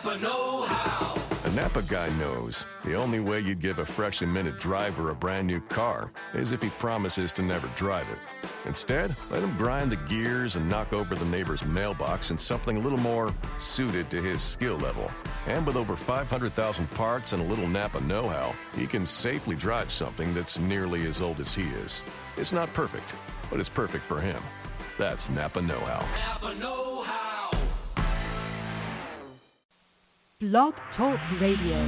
Napa know-how. A Napa guy knows the only way you'd give a freshly minted driver a brand new car is if he promises to never drive it. Instead, let him grind the gears and knock over the neighbor's mailbox in something a little more suited to his skill level. And with over 500,000 parts and a little Napa know-how, he can safely drive something that's nearly as old as he is. It's not perfect, but it's perfect for him. That's Napa know-how. Napa know-how. Blog Talk Radio.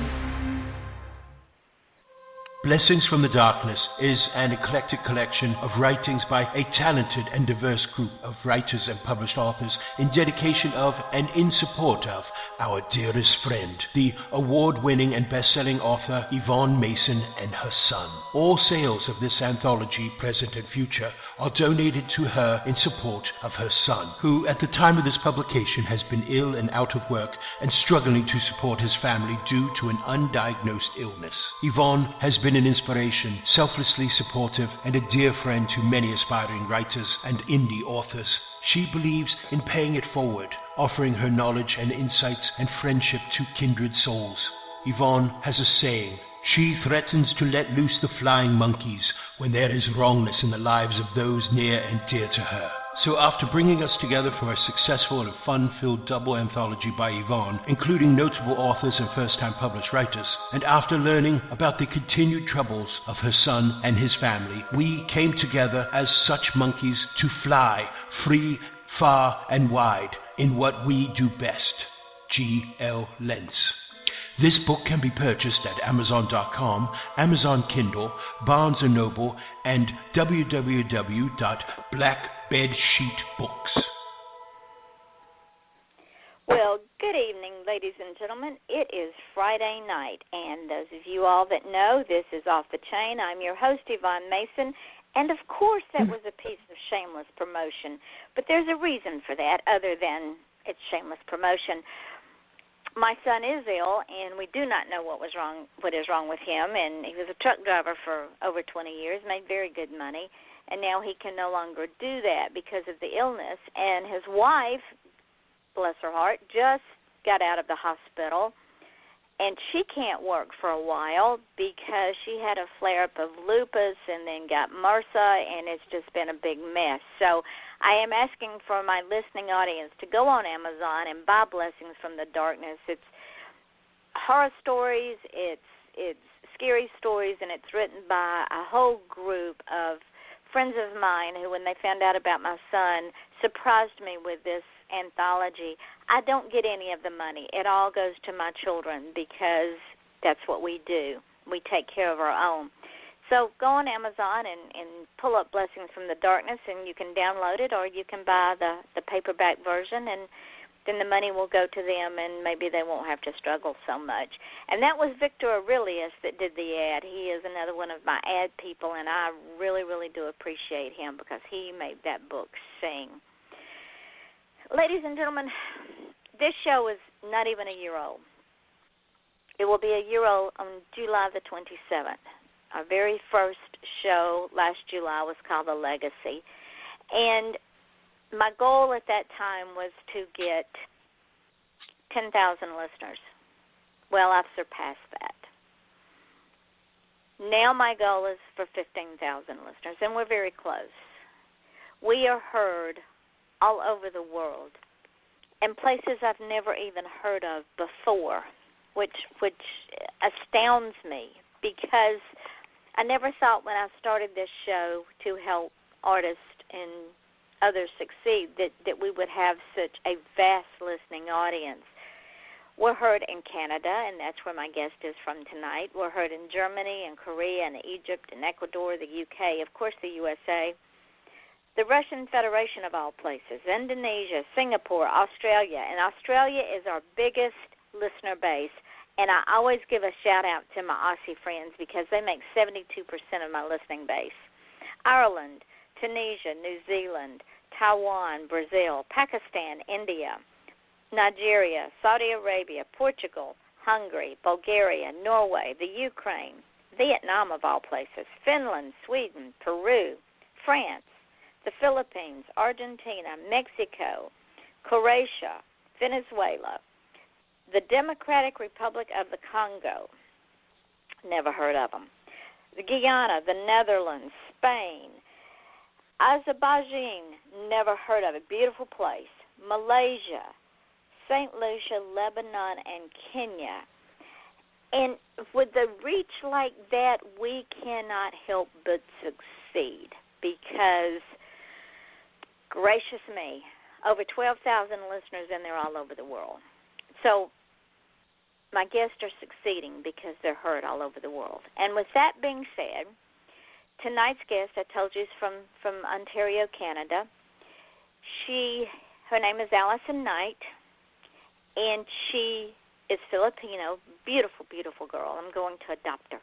Blessings from the Darkness is an eclectic collection of writings by a talented and diverse group of writers and published authors in dedication of and in support of our dearest friend, the award-winning and best-selling author Yvonne Mason and her son. All sales of this anthology, present and future, are donated to her in support of her son, who at the time of this publication has been ill and out of work and struggling to support his family due to an undiagnosed illness. Yvonne has been an inspiration, selflessly supportive, and a dear friend to many aspiring writers and indie authors. She believes in paying it forward, offering her knowledge and insights and friendship to kindred souls. Yvonne has a saying: she threatens to let loose the flying monkeys when there is wrongness in the lives of those near and dear to her. So after bringing us together for a successful and fun-filled double anthology by Yvonne, including notable authors and first-time published writers, and after learning about the continued troubles of her son and his family, we came together as such monkeys to fly free, far, and wide in what we do best. G.L. Lentz. This book can be purchased at Amazon.com, Amazon Kindle, Barnes & Noble, and www.blackbedsheetbooks. Well, good evening, ladies and gentlemen. It is Friday night, and those of you all that know, this is Off the Chain. I'm your host, Yvonne Mason, and of course that was a piece of shameless promotion, but there's a reason for that other than it's shameless promotion. My son is ill, and we do not know what is wrong with him. And he was a truck driver for over 20 years, made very good money, and now he can no longer do that because of the illness. And his wife, bless her heart, just got out of the hospital, and she can't work for a while because she had a flare-up of lupus and then got MRSA, and it's just been a big mess. So I am asking for my listening audience to go on Amazon and buy Blessings from the Darkness. It's horror stories, it's scary stories, and it's written by a whole group of friends of mine who, when they found out about my son, surprised me with this anthology. I don't get any of the money. It all goes to my children because that's what we do. We take care of our own. So go on Amazon and pull up Blessings from the Darkness, and you can download it, or you can buy the paperback version, and then the money will go to them, and maybe they won't have to struggle so much. And that was Victor Aurelius that did the ad. He is another one of my ad people, and I really, really do appreciate him because he made that book sing. Ladies and gentlemen, this show is not even a year old. It will be a year old on July the 27th. Our very first show last July was called The Legacy. And my goal at that time was to get 10,000 listeners. Well, I've surpassed that. Now my goal is for 15,000 listeners, and we're very close. We are heard all over the world in places I've never even heard of before, which astounds me because I never thought when I started this show to help artists and others succeed that we would have such a vast listening audience. We're heard in Canada, and that's where my guest is from tonight. We're heard in Germany and Korea and Egypt and Ecuador, the UK, of course the USA, the Russian Federation of all places, Indonesia, Singapore, Australia. And Australia is our biggest listener base. And I always give a shout-out to my Aussie friends because they make 72% of my listening base. Ireland, Tunisia, New Zealand, Taiwan, Brazil, Pakistan, India, Nigeria, Saudi Arabia, Portugal, Hungary, Bulgaria, Norway, the Ukraine, Vietnam of all places, Finland, Sweden, Peru, France, the Philippines, Argentina, Mexico, Croatia, Venezuela, The Democratic Republic of the Congo, never heard of them. The Guyana, the Netherlands, Spain, Azerbaijan, never heard of it. Beautiful place. Malaysia, St. Lucia, Lebanon, and Kenya. And with a reach like that, we cannot help but succeed because, gracious me, over 12,000 listeners, and they're all over the world. So my guests are succeeding because they're heard all over the world. And with that being said, tonight's guest, I told you, is from Ontario, Canada. Her name is Allison Knight, and she is Filipino. Beautiful, beautiful girl. I'm going to adopt her.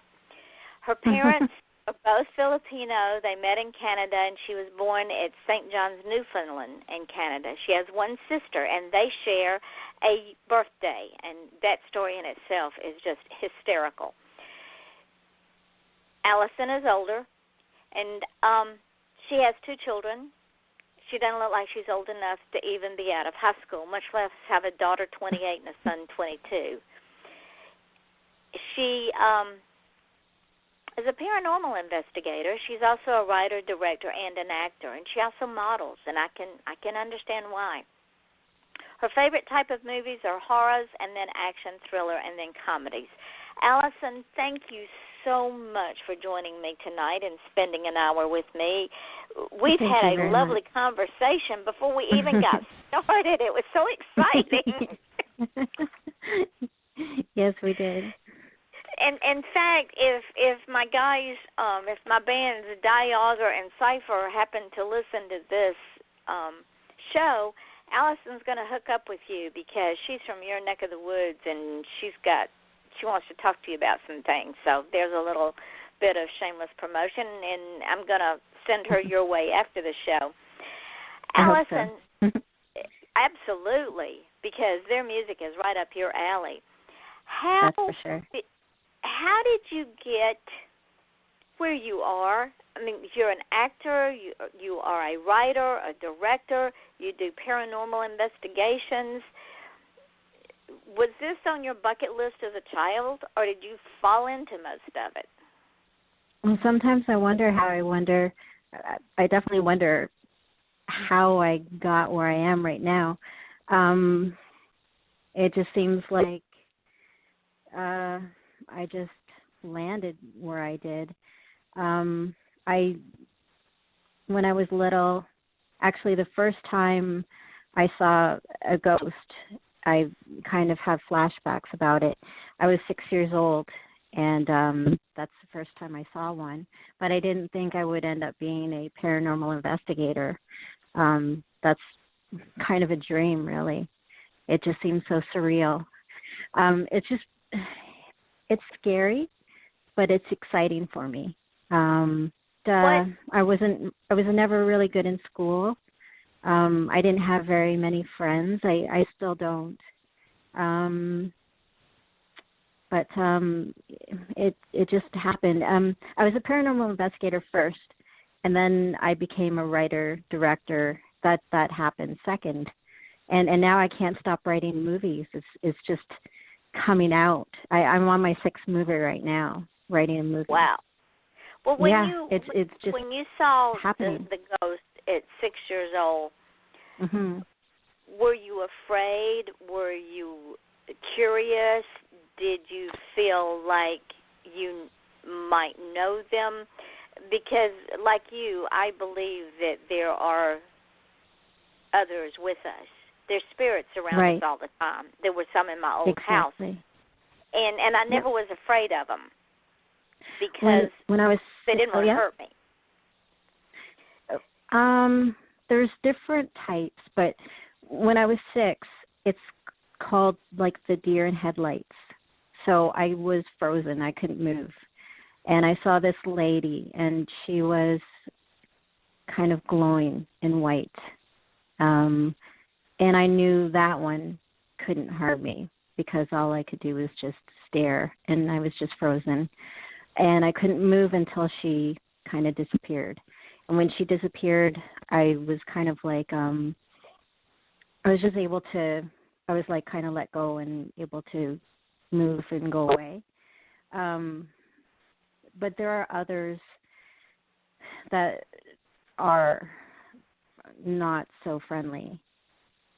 Her parents are both Filipino. They met in Canada, and she was born at St. John's, Newfoundland in Canada. She has one sister, and they share a birthday, and that story in itself is just hysterical. Allison is older, and she has two children. She doesn't look like she's old enough to even be out of high school, much less have a daughter 28 and a son 22. She is a paranormal investigator. She's also a writer, director, and an actor, and she also models, and I can understand why. Her favorite type of movies are horrors, and then action, thriller, and then comedies. Allison, thank you so much for joining me tonight and spending an hour with me. We've had a lovely conversation before we even got started. It was so exciting. Yes, we did. And in fact, if my guys, if my bands Diager and Cypher happen to listen to this show, Allison's going to hook up with you because she's from your neck of the woods, and she wants to talk to you about some things. So there's a little bit of shameless promotion, and I'm going to send her your way after the show. Allison, absolutely, because their music is right up your alley. That's for sure. How did you get where you are? I mean, you're an actor, you are a writer, a director, you do paranormal investigations. Was this on your bucket list as a child, or did you fall into most of it? Well, sometimes I definitely wonder how I got where I am right now. It just seems like I just landed where I did. When I was little, actually the first time I saw a ghost, I kind of have flashbacks about it. I was 6 years old, and that's the first time I saw one. But I didn't think I would end up being a paranormal investigator. That's kind of a dream, really. It just seems so surreal. It's scary, but it's exciting for me. I was never really good in school. I didn't have very many friends. I still don't. But it just happened. I was a paranormal investigator first, and then I became a writer, director. That happened second. And now I can't stop writing movies. It's just coming out. I'm on my 6th movie right now, writing a movie. Wow. Well, when it's just when you saw happening. the ghost at 6 years old, mm-hmm. Were you afraid? Were you curious? Did you feel like you might know them? Because, like you, I believe that there are others with us. There's spirits around us all the time. There were some in my old house. And I never was afraid of them because when I was they didn't really hurt me. There's different types, but when I was 6, it's called like the deer in headlights. So I was frozen. I couldn't move. And I saw this lady, and she was kind of glowing in white. And I knew that one couldn't harm me because all I could do was just stare, and I was just frozen. And I couldn't move until she kind of disappeared. And when she disappeared, I was kind of like, I was just able to was like kind of let go and able to move and go away. But there are others that are not so friendly.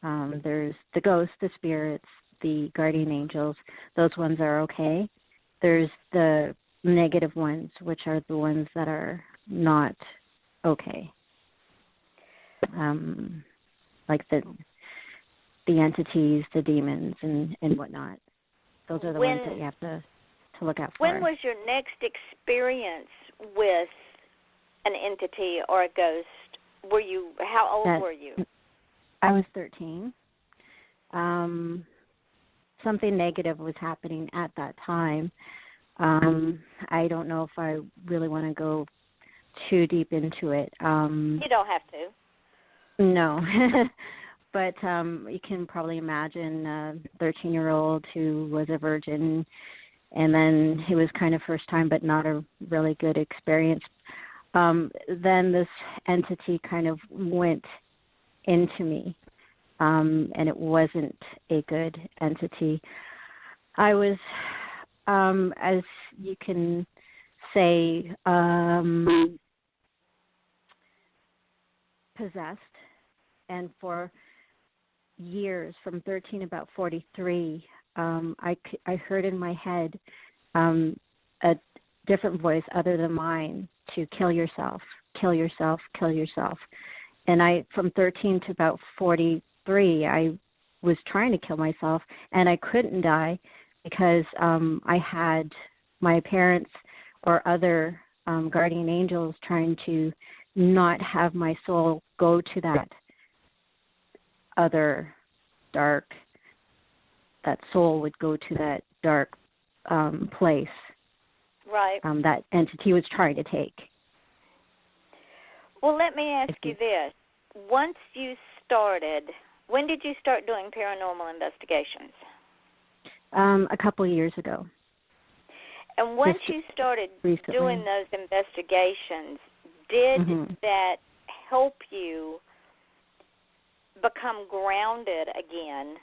There's the ghosts, the spirits, the guardian angels. Those ones are okay. There's the negative ones, which are the ones that are not okay. Like the entities, the demons, and whatnot. Those are the ones that you have to look out for. When was your next experience with an entity or a ghost? How old were you? I was 13. Something negative was happening at that time. I don't know if I really want to go too deep into it. You don't have to. No. But you can probably imagine a 13-year-old who was a virgin, and then it was kind of first time but not a really good experience. Then this entity kind of went into me, and it wasn't a good entity. I was, as you can say, possessed, and for years, from 13 about 43, I heard in my head a different voice other than mine to kill yourself, kill yourself, kill yourself. And from 13 to about 43, I was trying to kill myself, and I couldn't die because I had my parents or other guardian angels trying to not have my soul go to that other dark, that soul would go to that dark place. Right. That entity was trying to take. Well, let me ask you this. Once you started, when did you start doing paranormal investigations? A couple of years ago. And once you started recently doing those investigations, did that help you become grounded again,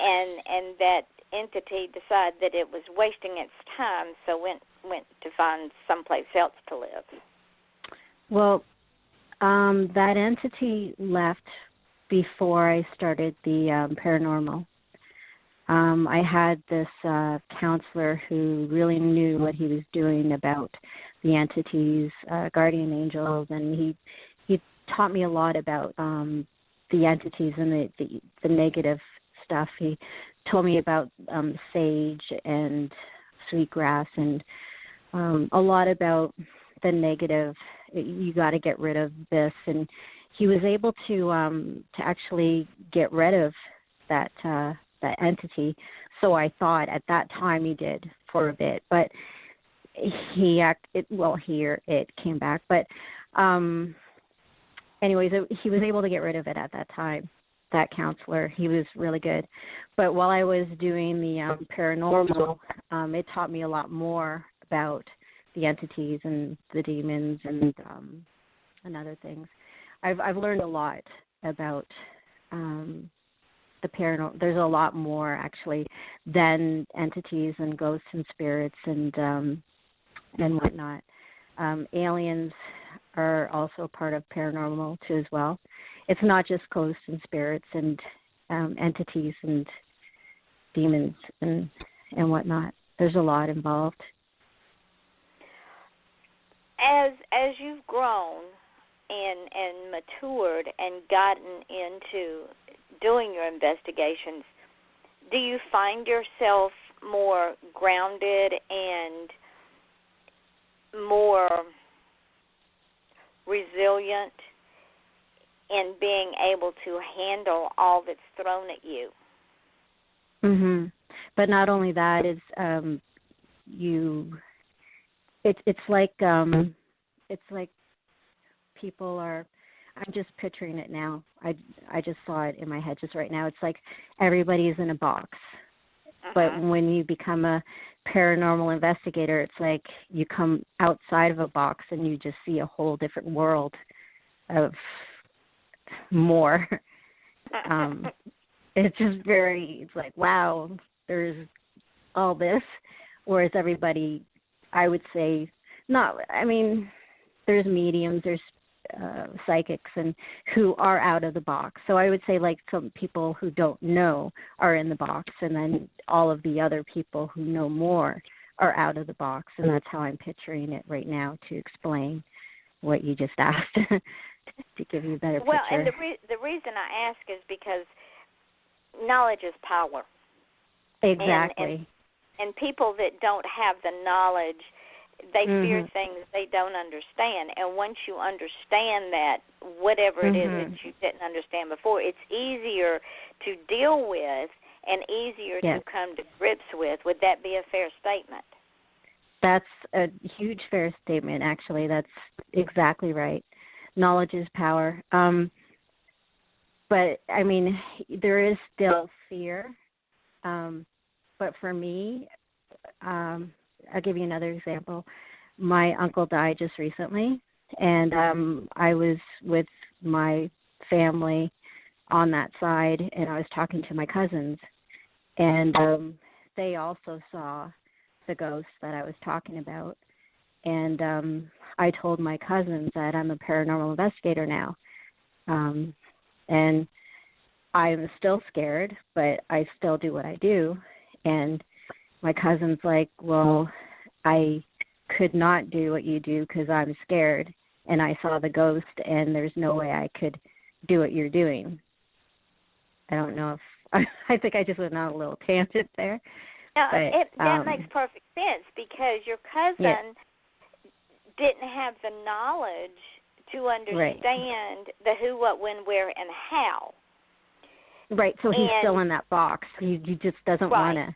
and that entity decided that it was wasting its time, so went to find someplace else to live? Well, that entity left before I started the paranormal. I had this counselor who really knew what he was doing about the entities, guardian angels, and he taught me a lot about the entities and the negative stuff. He told me about sage and sweetgrass and a lot about the negative. You got to get rid of this, and he was able to actually get rid of that entity. So I thought at that time he did for a bit, but it came back. But anyways, he was able to get rid of it at that time. That counselor, he was really good. But while I was doing the paranormal, it taught me a lot more about the entities and the demons and other things. I've learned a lot about the paranormal. There's a lot more actually than entities and ghosts and spirits and whatnot. Aliens are also part of paranormal too as well. It's not just ghosts and spirits and entities and demons and whatnot. There's a lot involved. As you've grown and matured and gotten into doing your investigations, do you find yourself more grounded and more resilient in being able to handle all that's thrown at you? But not only that, is it's like people are. I'm just picturing it now. I just saw it in my head just right now. It's like everybody is in a box. But when you become a paranormal investigator, it's like you come outside of a box and you just see a whole different world of more. it's just it's like, wow, there's all this. Whereas everybody, I would say, there's mediums, there's psychics and who are out of the box. So I would say like some people who don't know are in the box, and then all of the other people who know more are out of the box. And that's how I'm picturing it right now to explain what you just asked to give you a better picture. Well, and the reason I ask is because knowledge is power. Exactly. And people that don't have the knowledge, they fear things they don't understand. And once you understand that, whatever it is that you didn't understand before, it's easier to deal with and easier to come to grips with. Would that be a fair statement? That's a huge fair statement, actually. That's exactly right. Knowledge is power. But, I mean, there is still fear. But for me, I'll give you another example. My uncle died just recently, and I was with my family on that side, and I was talking to my cousins, and they also saw the ghost that I was talking about. And I told my cousins that I'm a paranormal investigator now. And I'm still scared, but I still do what I do. And my cousin's like, well, I could not do what you do because I'm scared, and I saw the ghost, and there's no way I could do what you're doing. I don't know if I think I just went on a little tangent there. No, but, that makes perfect sense, because your cousin didn't have the knowledge to understand the who, what, when, where, and how. Right, so he's still in that box. He just doesn't want to,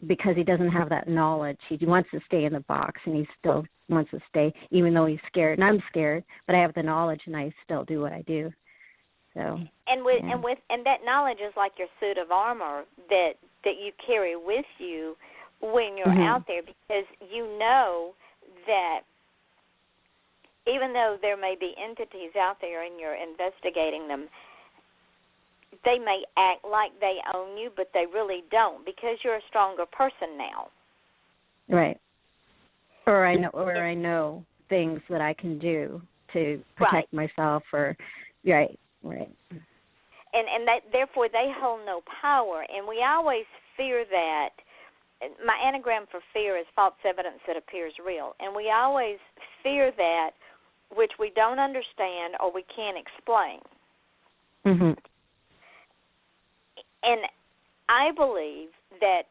because he doesn't have that knowledge. He wants to stay in the box, and he still wants to stay, even though he's scared. And I'm scared, but I have the knowledge, and I still do what I do. So. And that knowledge is like your suit of armor that you carry with you when you're out there, because you know that even though there may be entities out there and you're investigating them, they may act like they own you, but they really don't, because you're a stronger person now. Right. Or I know things that I can do to protect myself, or right. And that therefore they hold no power, and we always fear that. My anagram for fear is false evidence that appears real, and we always fear that which we don't understand or we can't explain. And I believe that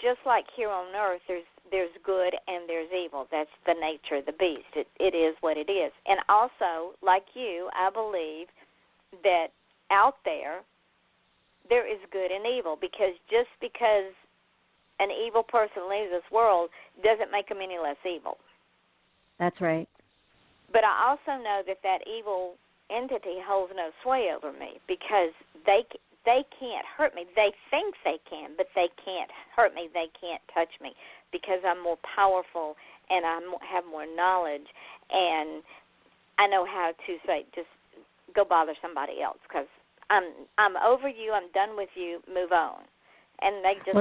just like here on earth, there's good and there's evil. That's the nature of the beast. It is what it is. And also, like you, I believe that out there is good and evil, because just because an evil person leaves this world doesn't make them any less evil. That's right. But I also know that evil entity holds no sway over me, because they can't hurt me. They think they can, but they can't hurt me. They can't touch me, because I'm more powerful and I have more knowledge, and I know how to say, just go bother somebody else, because I'm over you. I'm done with you. Move on. And they just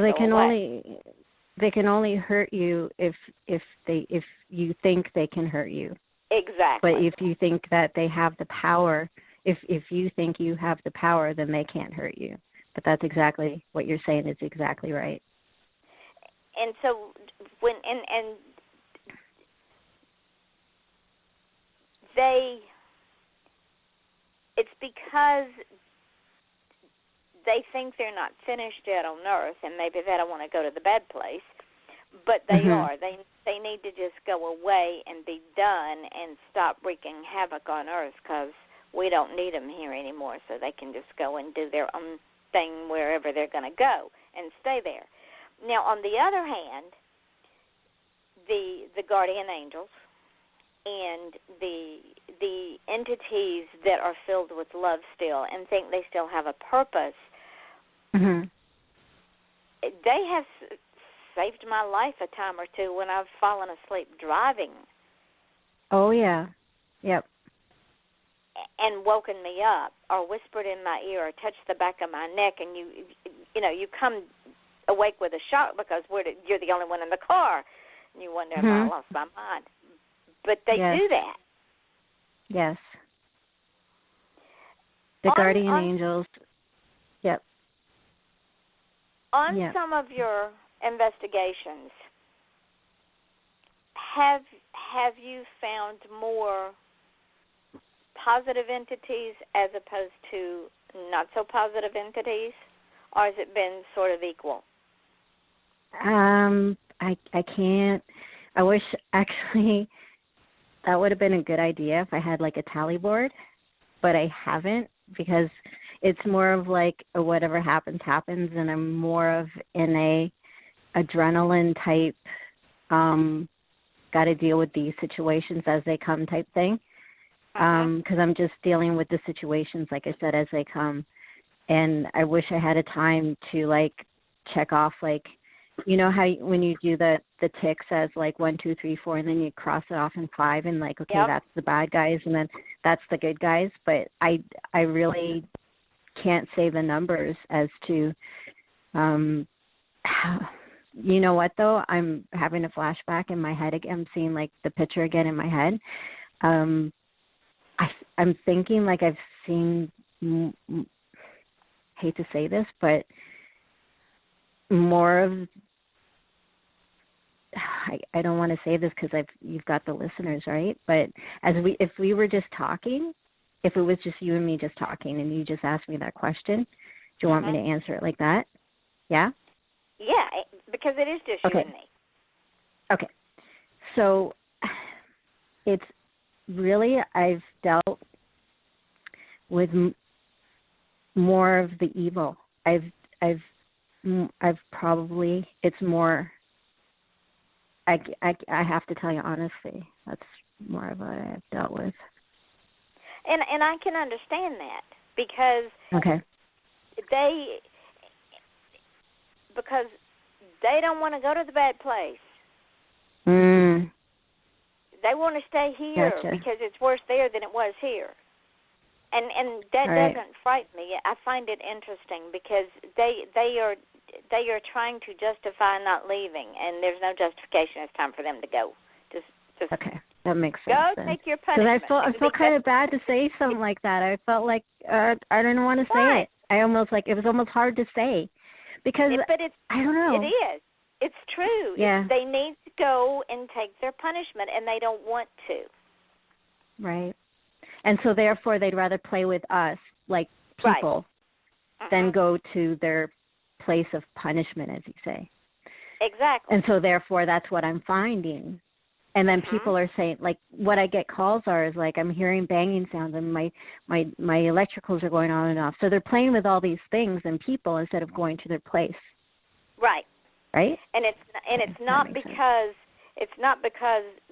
they can only hurt you if you think they can hurt you. Exactly. But if you think that they have the power, if you think you have the power, then they can't hurt you. But that's exactly what you're saying is exactly right. And so when and it's because they think they're not finished yet on earth, and maybe they don't want to go to the bad place, but they are. They need to just go away and be done and stop wreaking havoc on earth, because we don't need them here anymore, so they can just go and do their own thing wherever they're going to go and stay there. Now, on the other hand, the guardian angels and the entities that are filled with love still and think they still have a purpose, they have saved my life a time or two when I've fallen asleep driving. Oh, yeah. Yep. and woken me up, or whispered in my ear, or touched the back of my neck, and you come awake with a shock because you're the only one in the car, and you wonder if I lost my mind. But they do that. Yes. The guardian angels. Yep. On some of your investigations, have you found more positive entities as opposed to not so positive entities, or has it been sort of equal? I can't. I wish actually that would have been a good idea if I had like a tally board, but I haven't, because it's more of like whatever happens, and I'm more of in a adrenaline type, got to deal with these situations as they come type thing. Because I'm just dealing with the situations, like I said, as they come. And I wish I had a time to like check off, like, you know how when you do the tick says like 1, 2, 3, 4, and then you cross it off in 5, and like, okay, that's the bad guys, and then that's the good guys. But I really can't say the numbers as to, you know what though? I'm having a flashback in my head again. I'm seeing like the picture again in my head. I'm thinking like I've seen, hate to say this, but more of, I don't want to say this because you've got the listeners, right? But if we were just talking, if it was just you and me just talking, and you just asked me that question, do you want me to answer it like that? Yeah? Yeah, because it is just you and me. Okay. So it's really, I've dealt with more of the evil. I've probably, it's more, I have to tell you honestly, that's more of what I've dealt with. And I can understand that, because they don't want to go to the bad place. They want to stay here because it's worse there than it was here. And that doesn't frighten me. I find it interesting because they are trying to justify not leaving, and there's no justification. It's time for them to go. Just okay, that makes sense. Go take your punishment. Because I felt kind of bad to say something like that. I felt like I didn't want to say it. It was almost hard to say because I don't know. It is. It's true. Yeah. They need to go and take their punishment, and they don't want to. Right. And so, therefore, they'd rather play with us, like people, than go to their place of punishment, as you say. Exactly. And so, therefore, that's what I'm finding. And then people are saying, like, what I get calls are is, like, I'm hearing banging sounds, and my electricals are going on and off. So they're playing with all these things and people instead of going to their place. Right. Right? And it's not because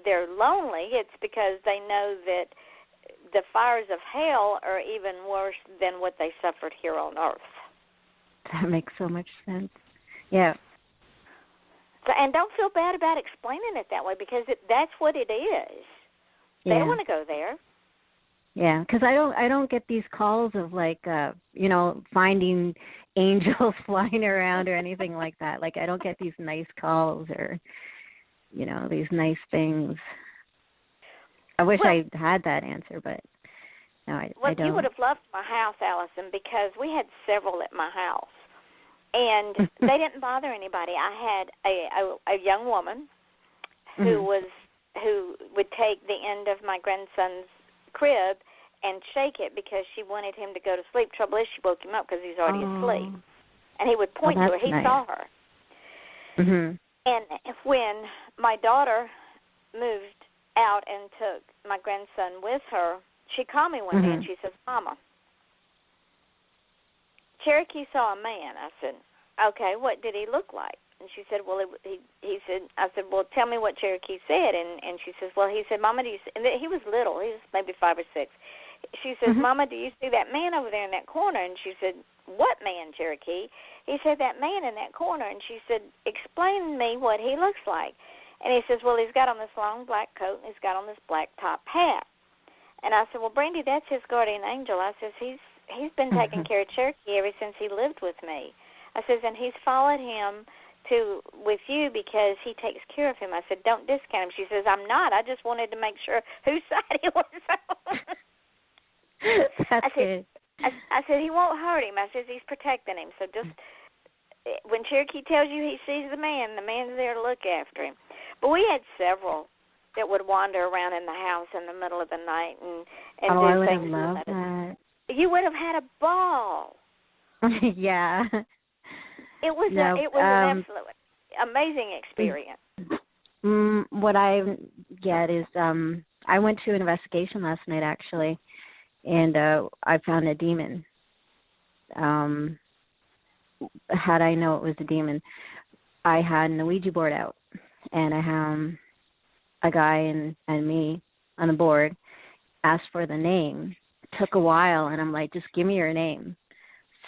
they're lonely. It's because they know that the fires of hell are even worse than what they suffered here on earth. That makes so much sense. Yeah. So, and don't feel bad about explaining it that way, because that's what it is. They don't want to go there. Yeah, because I don't get these calls of like finding angels flying around or anything like that. Like I don't get these nice calls or these nice things. I wish I had that answer, but no, I don't. You would have loved my house, Allison, because we had several at my house, and they didn't bother anybody. I had a young woman who would take the end of my grandson's crib and shake it because she wanted him to go to sleep. Trouble is, she woke him up because he's already asleep, and he would point to her. He saw her. And when my daughter moved out and took my grandson with her, she called me one day and she said, "Mama, Cherokee saw a man." I said, "Okay, what did he look like?" And she said, "Well, he said." I said, "Well, tell me what Cherokee said." And she says, "Well, he said, Mama, do you see?" And he was little. He was maybe 5 or 6. She says, "Mama, do you see that man over there in that corner?" And she said, "What man, Cherokee?" He said, "That man in that corner." And she said, "Explain to me what he looks like." And he says, "Well, he's got on this long black coat and he's got on this black top hat." And I said, well, Brandy, that's his guardian angel. I says, he's been taking care of Cherokee ever since he lived with me. I says, and he's followed him with you because he takes care of him. I said, don't discount him. She says, I'm not. I just wanted to make sure whose side he was on. That's good. I said, he won't hurt him. I says, he's protecting him. So just when Cherokee tells you he sees the man's there to look after him. But we had several that would wander around in the house in the middle of the night and do I would things. have loved that. You would have had a ball. Yeah. It was an absolute amazing experience. What I get is I went to an investigation last night, actually, and I found a demon. Had I known it was a demon, I had an Ouija board out, and I had a guy and me on the board asked for the name. It took a while, and I'm like, just give me your name.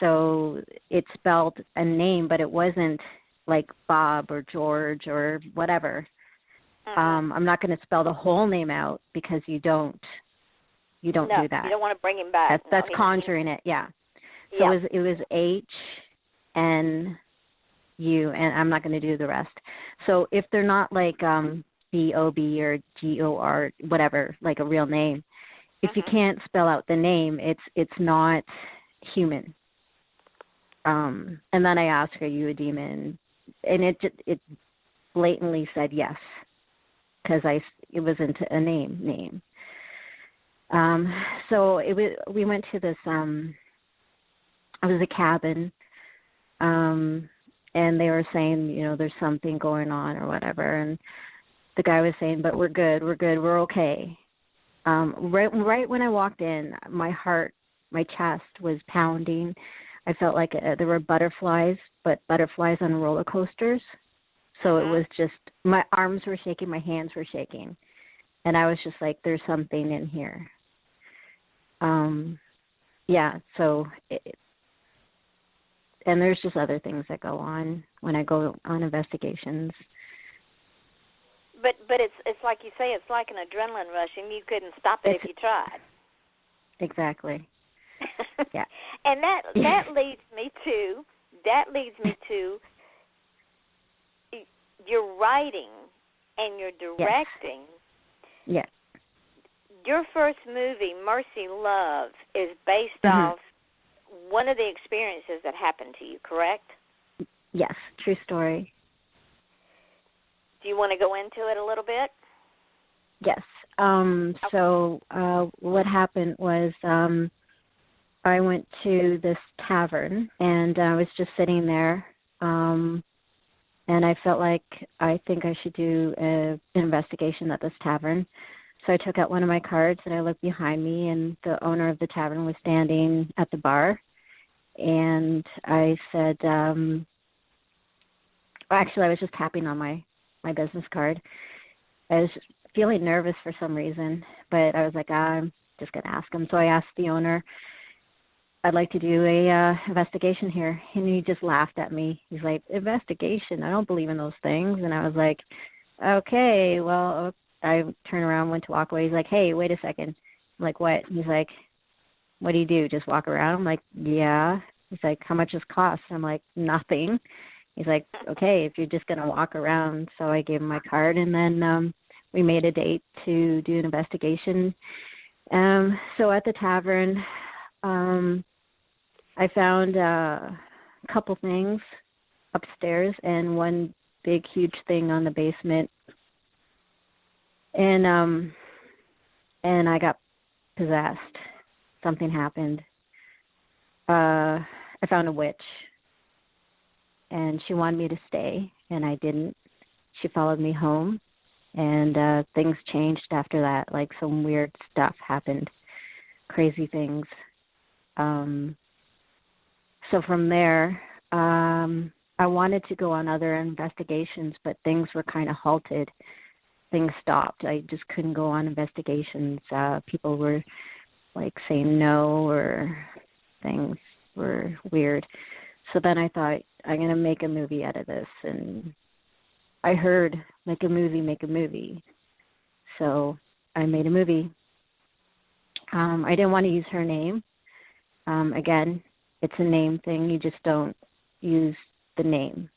So it spelled a name, but it wasn't like Bob or George or whatever. I'm not going to spell the whole name out because you don't do that. You don't want to bring him back. That's conjuring it, yeah. So it was HNU, and I'm not going to do the rest. So if they're not like B-O-B or G-O-R, whatever, like a real name, if you can't spell out the name, it's not human. And then I asked, are you a demon? And it blatantly said yes, because it wasn't a name. So we went to this, it was a cabin, and they were saying, there's something going on or whatever, and the guy was saying, but we're good, we're okay. Right when I walked in, my chest was pounding. I felt like there were butterflies, but butterflies on roller coasters. So it was just, my arms were shaking, my hands were shaking. And I was just like, there's something in here. So, and there's just other things that go on when I go on investigations. But it's like you say, it's like an adrenaline rush, and you couldn't stop it if you tried. Exactly. Yeah. And that leads me to your writing and your directing. Yes. Your first movie, Mercy Love, is based off one of the experiences that happened to you, correct? Yes, true story. Do you want to go into it a little bit? Yes. So what happened was I went to this tavern, and I was just sitting there, and I felt like I think I should do an investigation at this tavern. So I took out one of my cards, and I looked behind me, and the owner of the tavern was standing at the bar. And I said, actually, I was just tapping on my business card. I was feeling nervous for some reason, but I was like, I'm just going to ask him. So I asked the owner, I'd like to do a investigation here. And he just laughed at me. He's like, investigation? I don't believe in those things. And I was like, okay, well, I turned around, went to walk away. He's like, hey, wait a second. I'm like, what? He's like, what do you do? Just walk around? I'm like, yeah. He's like, how much does it cost? I'm like, nothing. He's like, okay, if you're just going to walk around. So I gave him my card, and then we made a date to do an investigation. So at the tavern, I found a couple things upstairs and one big, huge thing on the basement. And I got possessed. Something happened. I found a witch, and she wanted me to stay, and I didn't. She followed me home, and things changed after that. Like, some weird stuff happened, crazy things. So from there, I wanted to go on other investigations, but things were kind of halted. Things stopped. I just couldn't go on investigations. People were like saying no, or things were weird. So then I thought, I'm going to make a movie out of this. And I heard, make a movie. So I made a movie. I didn't want to use her name. Again, it's a name thing. You just don't use the name.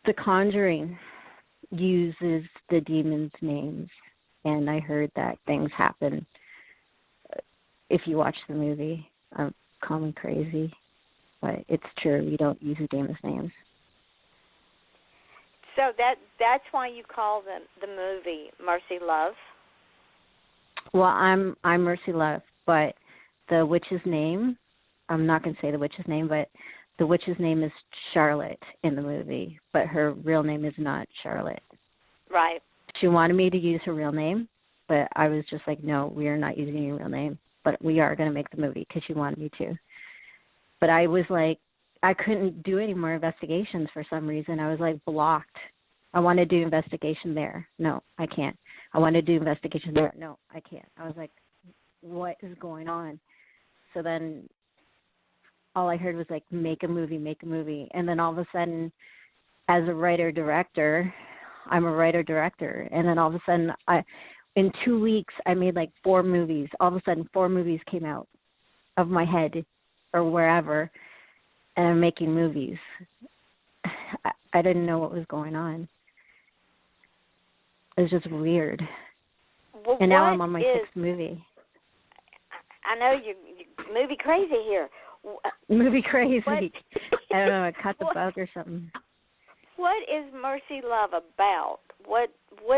The Conjuring uses the demons' names, and I heard that things happen. If you watch the movie, call me crazy, but it's true. You don't use the demons' names. So that's why you call the movie Mercy Love? Well, I'm Mercy Love, but the witch's name, I'm not going to say the witch's name, but the witch's name is Charlotte in the movie, but her real name is not Charlotte. Right. She wanted me to use her real name, but I was just like, no, we are not using your real name, but we are going to make the movie because she wanted me to. But I was like, I couldn't do any more investigations for some reason. I was like blocked. I want to do investigation there. No, I can't. I want to do investigation there. No, I can't. I was like, what is going on? So then all I heard was like, make a movie. And then all of a sudden, as a writer-director, I'm a writer-director. And then all of a sudden, in 2 weeks, I made like 4 movies. All of a sudden, 4 movies came out of my head or wherever, and I'm making movies. I didn't know what was going on. It was just weird. Well, and now I'm on my 6th movie. I know you're movie crazy here. Movie crazy. I don't know, I caught the bug or something. What is Mercy Love about? What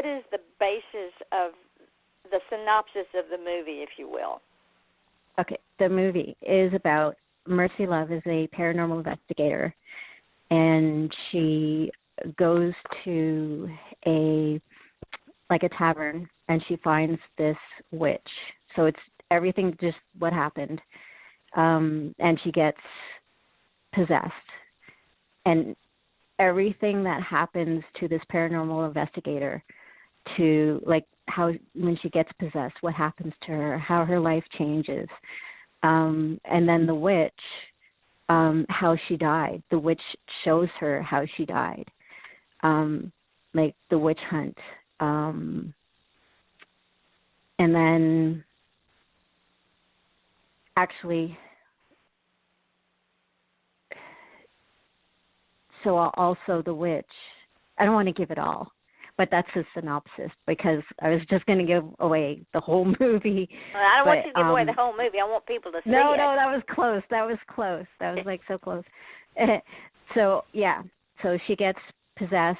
is the basis of the synopsis of the movie, if you will? Okay, the movie is about Mercy Love is a paranormal investigator, and she goes to a tavern, and she finds this witch. So it's everything just what happened, and she gets possessed, and everything that happens to this paranormal investigator, to like how when she gets possessed, what happens to her, how her life changes, and then the witch, how she died. The witch shows her how she died, like the witch hunt, and then actually, so also the witch, I don't want to give it all, but that's a synopsis because I was just going to give away the whole movie. Well, I don't want you to give away the whole movie. I want people to see it. No, that was close. That was like so close. So, yeah. So she gets possessed.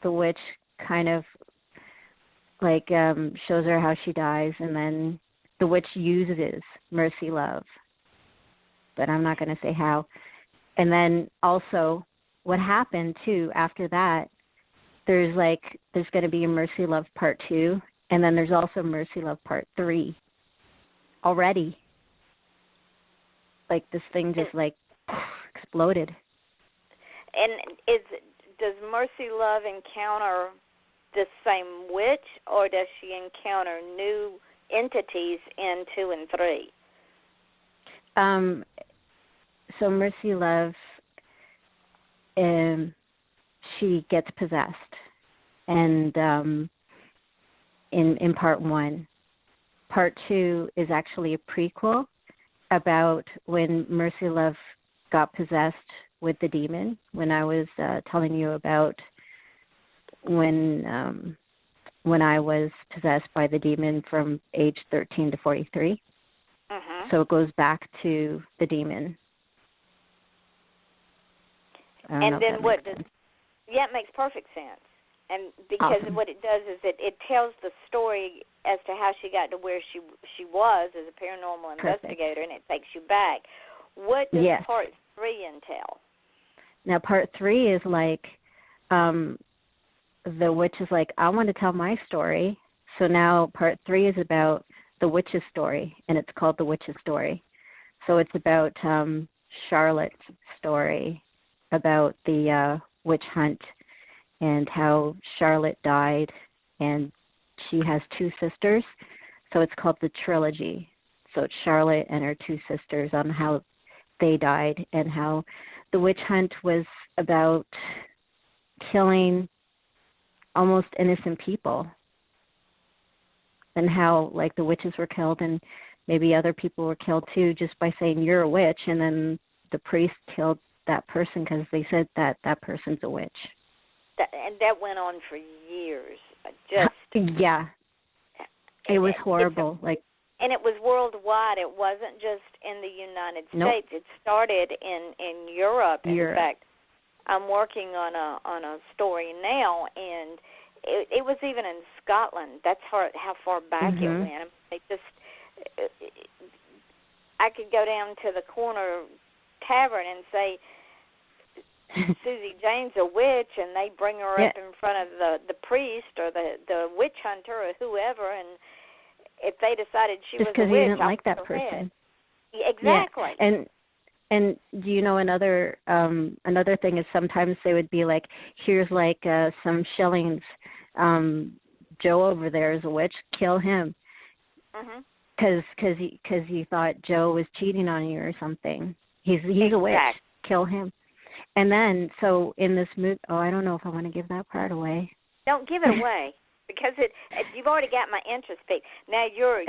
The witch kind of like shows her how she dies, and then the witch uses Mercy Love. But I'm not going to say how. And then also what happened, too, after that, there's going to be a Mercy Love Part 2, and then there's also Mercy Love Part 3 already. Like this thing just exploded. And does Mercy Love encounter the same witch, or does she encounter new entities in 2 and 3? So Mercy Love, she gets possessed, and in Part 1. Part 2 is actually a prequel about when Mercy Love got possessed with the demon, when I was telling you about when I was possessed by the demon from age 13 to 43. Uh-huh. So it goes back to the demon. And then what does... Yeah, it makes perfect sense. And because what it does is it tells the story as to how she got to where she was as a paranormal investigator, and it takes you back. What does Part 3 entail? Now, Part 3 is the witch is like, I want to tell my story. So now Part 3 is about the witch's story, and it's called The Witch's Story. So it's about Charlotte's story, about the witch hunt, and how Charlotte died, and she has 2 sisters. So it's called the trilogy. So it's Charlotte and her 2 sisters on how they died, and how the witch hunt was about killing almost innocent people, and how the witches were killed, and maybe other people were killed too just by saying you're a witch, and then the priest killed that person because they said that that person's a witch. And that went on for years. Just yeah, it was horrible. And it was worldwide. It wasn't just in the United States. It started in Europe. In fact, I'm working on a story now, and it was even in Scotland. That's how far back it went. They just, I could go down to the corner tavern and say, Susie Jane's a witch, and they bring her up in front of the priest or the witch hunter or whoever, and if they decided she was a witch, because you didn't like that person. Exactly. Yeah. And do you know another thing is sometimes they would be like, here's like some shillings. Joe over there is a witch. Kill him. Because you thought Joe was cheating on you or something. He's a witch. Kill him. And then so in this movie, I don't know if I want to give that part away. Don't give it away. Because you've already got my interest peaked. Now your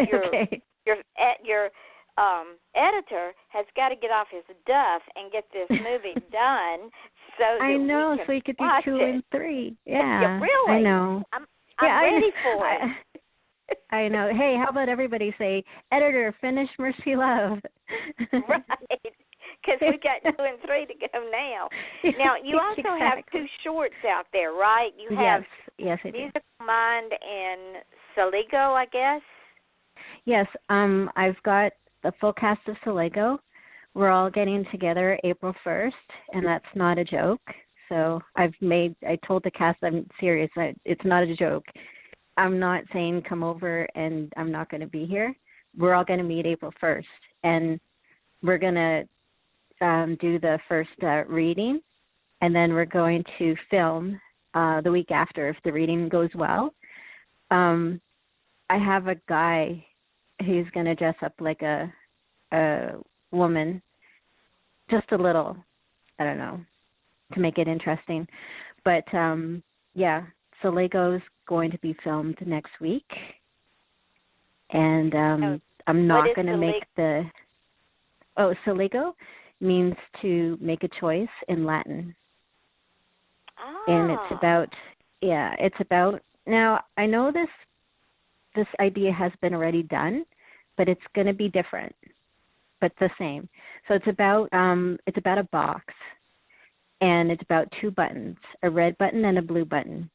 editor has got to get off his duff and get this movie done. So I know, so you could do 2 and 3. Yeah, really. I know. I'm ready for it. I know. Hey, how about everybody say, editor, finish Mercy Love? Right. Because we got 2 and 3 to go now. Now, you also have 2 shorts out there, right? You have yes, I do. Musical Mind and Saligo, I guess? Yes, I've got the full cast of Saligo. We're all getting together April 1st, and that's not a joke. So I told the cast I'm serious. It's not a joke. I'm not saying come over and I'm not going to be here. We're all going to meet April 1st, and we're going to do the first reading, and then we're going to film the week after if the reading goes well. I have a guy who's going to dress up like a woman, just a little, I don't know, to make it interesting. But, Saligo's going to be filmed next week, and I'm not going to make the... Oh, Saligo means to make a choice in Latin. And it's about, now I know this idea has been already done, but it's going to be different, but the same. So it's about a box, and it's about 2 buttons, a red button and a blue button.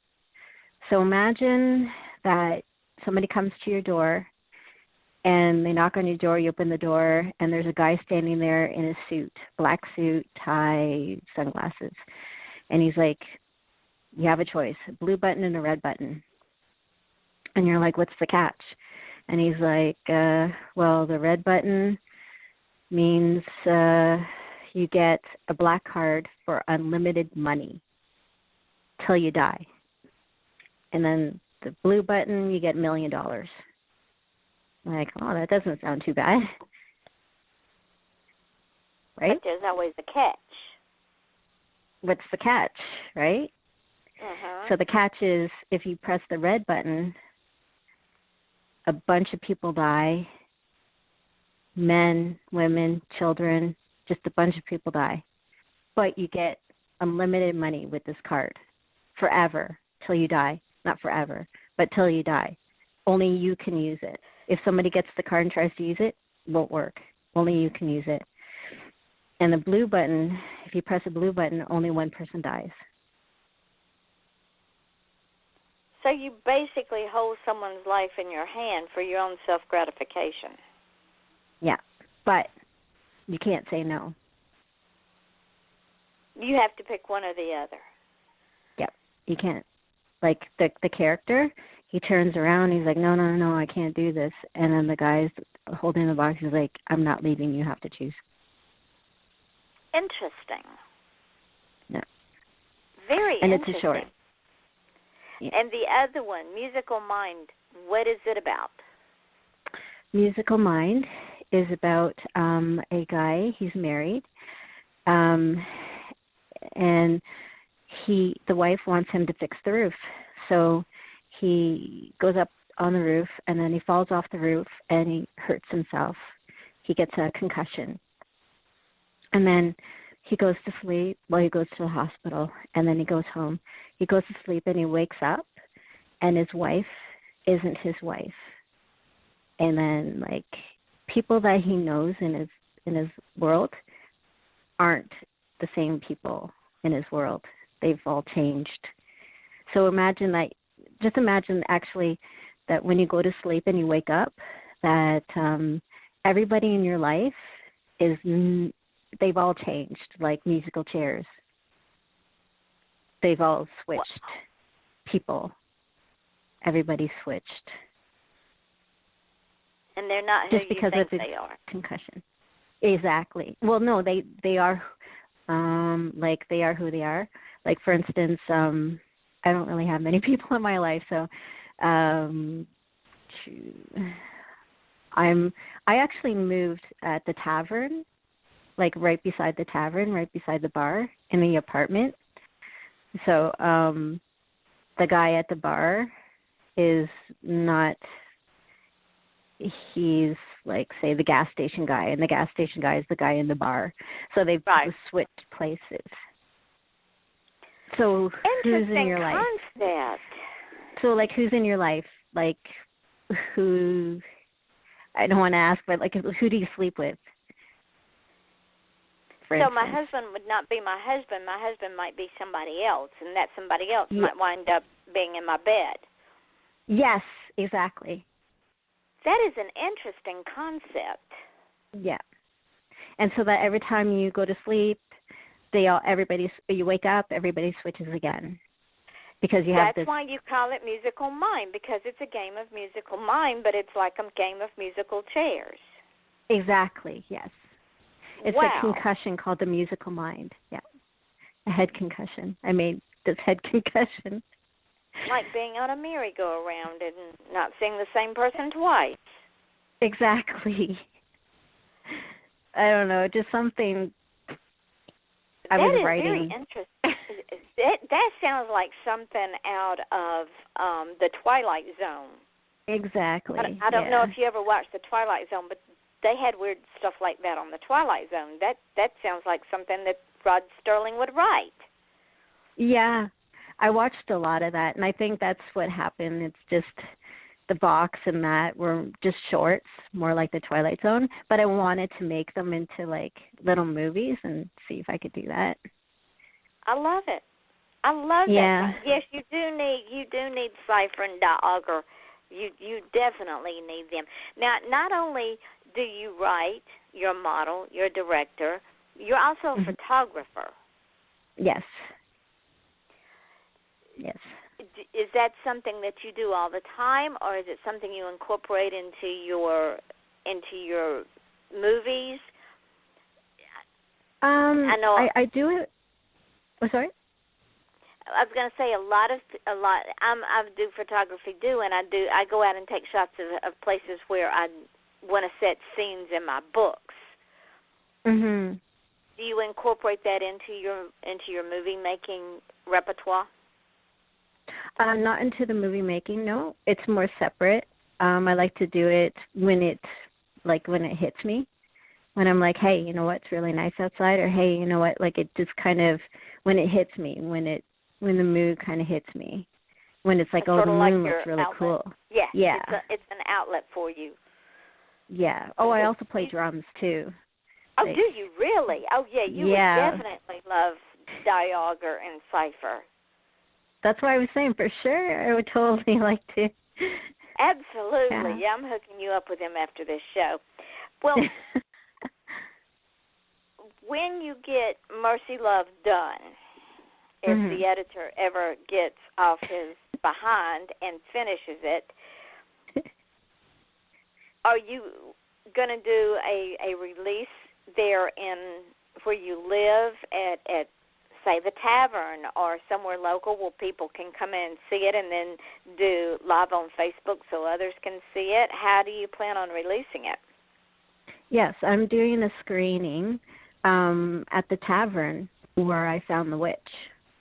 So imagine that somebody comes to your door, and they knock on your door, you open the door, and there's a guy standing there in a suit, black suit, tie, sunglasses. And he's like, you have a choice, a blue button and a red button. And you're like, what's the catch? And he's like, well, the red button means you get a black card for unlimited money till you die. And then the blue button, you get $1 million. Like, oh, that doesn't sound too bad. Right? But there's always a catch. What's the catch, right? So the catch is if you press the red button, a bunch of people die. Men, women, children, just a bunch of people die. But you get unlimited money with this card forever till you die. Not forever, but till you die. Only you can use it. If somebody gets the card and tries to use it, it won't work. Only you can use it. And the blue button, if you press the blue button, only one person dies. So you basically hold someone's life in your hand for your own self-gratification. Yeah, but you can't say no. You have to pick one or the other. Yep, you can't. Like the character, he turns around, he's like, no, I can't do this. And then the guy's holding the box, he's like, I'm not leaving, you have to choose. Interesting. Yeah. Very and interesting. And it's a short. Yeah. And the other one, Musical Mind, what is it about? Musical Mind is about a guy, he's married, and the wife wants him to fix the roof. So he goes up on the roof, and then he falls off the roof, and he hurts himself. He gets a concussion. And then he goes to sleep. Well, he goes to the hospital, and then he goes home. He goes to sleep, and he wakes up, and his wife isn't his wife. And then, like, people that he knows in his world aren't the same people in his world. They've all changed. So imagine actually that when you go to sleep and you wake up, that everybody in your life they've all changed, like musical chairs. They've all switched. People. Everybody switched. And they're not who just because you of think the they are. Concussion. Exactly. Well, no, they are they are who they are. Like, for instance, I don't really have many people in my life, so I actually moved at the tavern, like right beside the tavern, right beside the bar in the apartment. So the guy at the bar is not, he's like, say, the gas station guy, and the gas station guy is the guy in the bar. So they've switched places. So who's in your life? Interesting concept. So, like, who's in your life? Like, who, I don't want to ask, but, like, who do you sleep with? So my husband would not be my husband. My husband might be somebody else, and that somebody else might wind up being in my bed. Yes, exactly. That is an interesting concept. Yeah. And so that every time you go to sleep, you wake up, everybody switches again. Because you have That's why you call it musical mime, because it's a game of musical mime, but it's like a game of musical chairs. Exactly, yes. It's a concussion called the musical mind. Yeah. A head concussion. I made this head concussion. Like being on a merry-go-round and not seeing the same person twice. Exactly. I don't know, just something I was writing. That is very interesting. That sounds like something out of the Twilight Zone. Exactly. I don't know if you ever watched the Twilight Zone, but they had weird stuff like that on the Twilight Zone. That sounds like something that Rod Sterling would write. Yeah. I watched a lot of that, and I think that's what happened. It's just the box and that were just shorts, more like the Twilight Zone. But I wanted to make them into, like, little movies and see if I could do that. I love it. I love that. Yes, you do need Cypher and Dogger. You definitely need them. Now, not only do you write, you're a model, you're a director, you're also a photographer. Yes. Yes. Is that something that you do all the time, or is it something you incorporate into your movies? I know. I do it. Oh, sorry. I was going to say a lot. I do photography and I go out and take shots of places where I want to set scenes in my books. Mhm. Do you incorporate that into your movie making repertoire? Not into the movie making, no. It's more separate. I like to do it when it hits me. When I'm like, hey, you know what, it's really nice outside, or hey, you know what, like, it just kind of, when it hits me, when the mood kind of hits me, when it's like, oh, the moon looks really cool. Yeah. Yeah. It's an outlet for you. Yeah. Oh, I also play drums too. Oh, do you really? Oh, yeah. You would definitely love Dogger and Cypher. That's why I was saying, for sure, I would totally like to. Absolutely. Yeah, I'm hooking you up with him after this show. Well, when you get Mercy Love done, if the editor ever gets off his behind and finishes it, are you going to do a release there in where you live at say the tavern or somewhere local where people can come in and see it, and then do live on Facebook so others can see it? How do you plan on releasing it? Yes, I'm doing a screening at the tavern where I found the witch.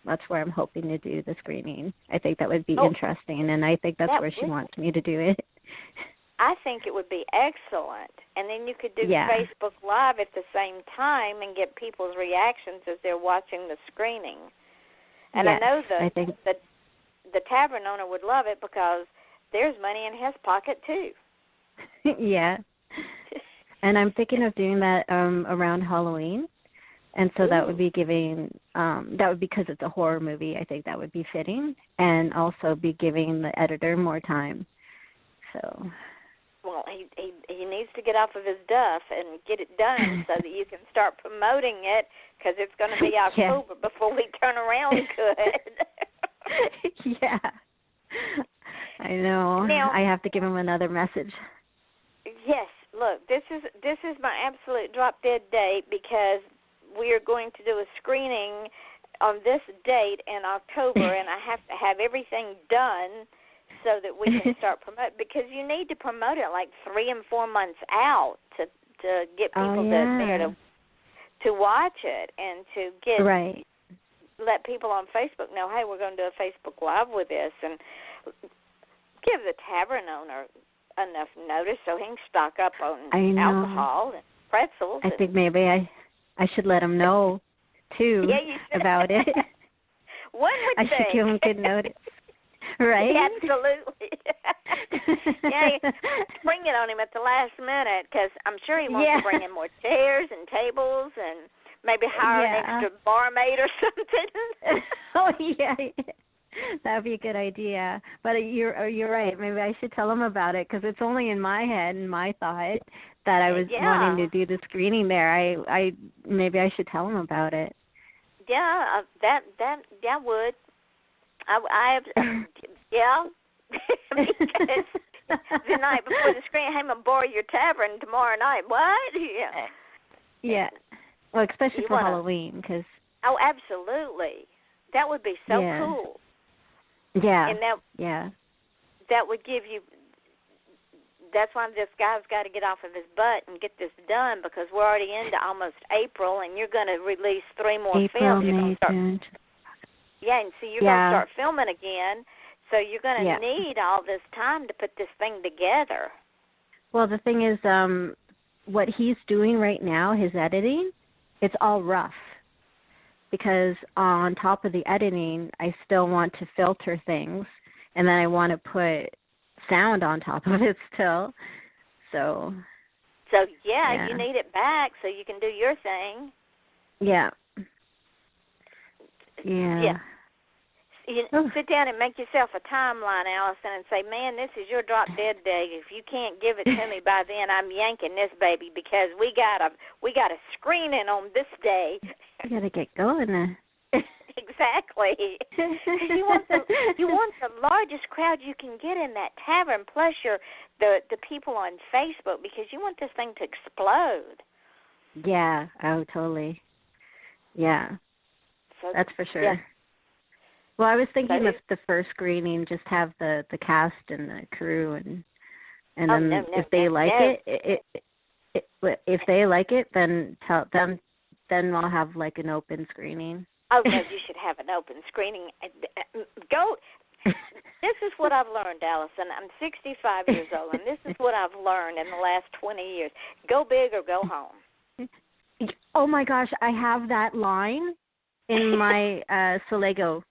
that's where I'm hoping to do the screening. I think that would be interesting, and I think that's where she wants me to do it. I think it would be excellent. And then you could do Facebook Live at the same time and get people's reactions as they're watching the screening. And I know the tavern owner would love it because there's money in his pocket, too. Yeah. And I'm thinking of doing that around Halloween. And so that would be because it's a horror movie, I think that would be fitting. And also be giving the editor more time. So... Well, he needs to get off of his duff and get it done so that you can start promoting it, because it's going to be October before we turn around good. Yeah. I know. Now, I have to give him another message. Yes. Look, this is my absolute drop-dead date, because we are going to do a screening on this date in October, and I have to have everything done so that we can start promoting, because you need to promote it like 3 and 4 months out to get people to watch it, and to get let people on Facebook know, hey, we're going to do a Facebook Live with this, and give the tavern owner enough notice so he can stock up on alcohol and pretzels. I think maybe I should let him know too about it. One would I should give him good notice. Right? Absolutely. Spring it on him at the last minute, because I'm sure he wants to bring in more chairs and tables and maybe hire an extra barmaid or something. Oh, yeah. That would be a good idea. But you're right. Maybe I should tell him about it, because it's only in my head and my thought that I was wanting to do the screening there. I maybe I should tell him about it. Yeah, that would. Because the night before the screen, hey, I'm going to borrow your tavern tomorrow night. What? Yeah. Well, especially for Halloween, because... Oh, absolutely. That would be so cool. Yeah. And that would give you... That's why this guy's got to get off of his butt and get this done, because we're already into almost April, and you're going to release 3 more films. May, June. Yeah, and so you're going to start filming again, so you're going to need all this time to put this thing together. Well, the thing is, what he's doing right now, his editing, it's all rough, because on top of the editing, I still want to filter things, and then I want to put sound on top of it still. So you need it back so you can do your thing. Yeah. You sit down and make yourself a timeline, Allison, and say, man, this is your drop-dead day. If you can't give it to me by then, I'm yanking this baby, because we got a screening on this day. You got to get going then. Exactly. You want the largest crowd you can get in that tavern, plus the people on Facebook, because you want this thing to explode. Yeah. Oh, totally. Yeah. So, that's for sure. Yeah. Well, I was thinking of the first screening, just have the cast and the crew, and then if they like it, if they like it, then then I'll have like an open screening. Oh no, you should have an open screening. Go. This is what I've learned, Allison. I'm 65 years old, and this is what I've learned in the last 20 years. Go big or go home. Oh my gosh, I have that line in my Salego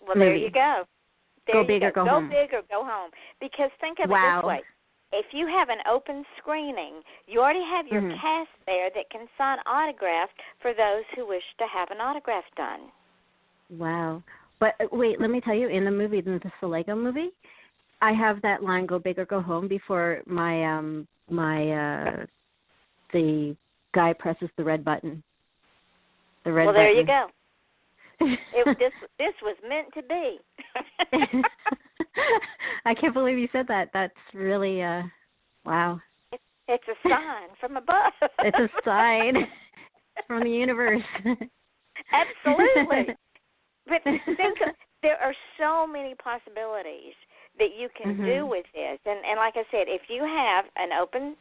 well, there movie. you go. Go big or go home. Go big or go home. Because think of it this way. If you have an open screening, you already have your cast there that can sign autographs for those who wish to have an autograph done. Wow. But wait, let me tell you, in the movie, in the Salego movie, I have that line, go big or go home, before the guy presses the red button. The red button. Well, there you go. This was meant to be. I can't believe you said that. That's really, wow. It's a sign from above. It's a sign from the universe. Absolutely. But think there are so many possibilities that you can do with this. And like I said, if you have an open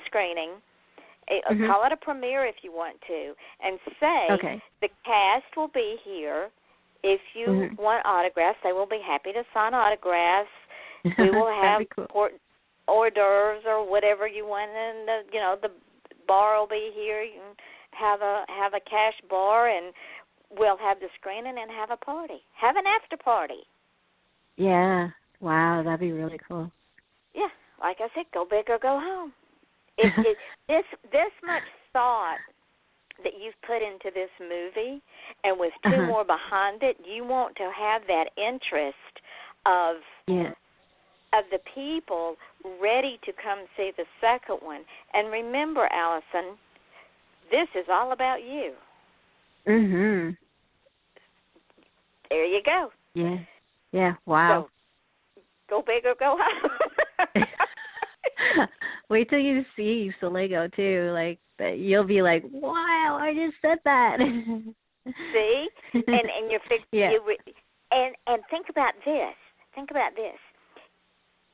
screening, Call it a premiere if you want to, and say the cast will be here. If you want autographs, they will be happy to sign autographs. We will have hors d'oeuvres or whatever you want, and the bar will be here. You can have a cash bar, and we'll have the screening and have a party. Have an after party. Yeah. Wow, that'd be really cool. Yeah, like I said, go big or go home. This much thought that you've put into this movie, and with two more behind it, you want to have that interest of the people ready to come see the second one. And remember, Allison, this is all about you. Mhm. There you go. Yeah. Yeah. Wow. So, go big or go home. Wait till you see Soligo too. Like you'll be like, "Wow, I just said that." See, and you're and think about this. Think about this.